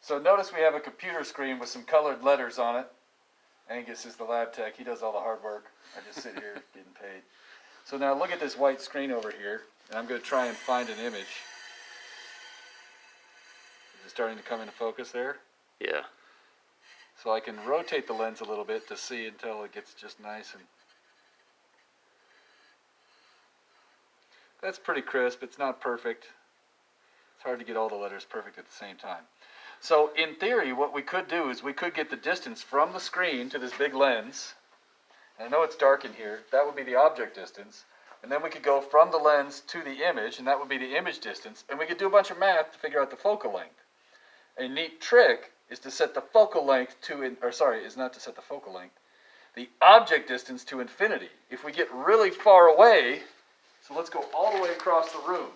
So notice we have a computer screen with some colored letters on it. Angus is the lab tech. He does all the hard work. I just sit here getting paid. So now look at this white screen over here, and I'm going to try and find an image. Is it starting to come into focus there? Yeah. So I can rotate the lens a little bit to see until it gets just nice and... That's pretty crisp. It's not perfect. It's hard to get all the letters perfect at the same time. So in theory, what we could do is we could get the distance from the screen to this big lens. And I know it's dark in here. That would be the object distance. And then we could go from the lens to the image, and that would be the image distance. And we could do a bunch of math to figure out the focal length. A neat trick is to set the focal length to, is not to set the focal length, the object distance to infinity. If we get really far away, so let's go all the way across the room.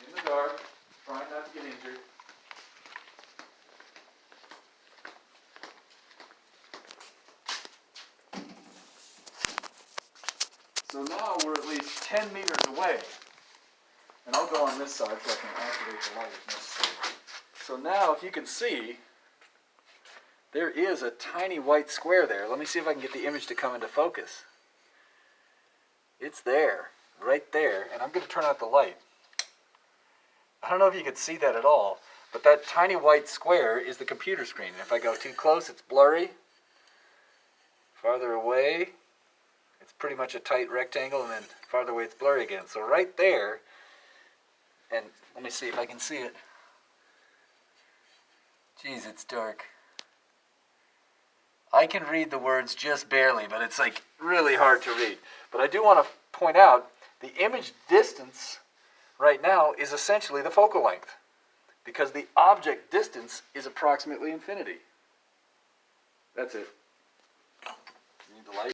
In the dark, trying not to get injured. So now we're at least 10 meters away. And I'll go on this side so I can activate the light if necessary. So now, if you can see, there is a tiny white square there. Let me see if I can get the image to come into focus. It's there, right there, and I'm going to turn out the light. I don't know if you can see that at all, but that tiny white square is the computer screen. And if I go too close, it's blurry. Farther away, it's pretty much a tight rectangle, and then farther away, it's blurry again. So right there, and let me see if I can see it. Geez, it's dark. I can read the words just barely, but it's like really hard to read. But I do want to point out the image distance right now is essentially the focal length, because the object distance is approximately infinity. That's it. You need the light?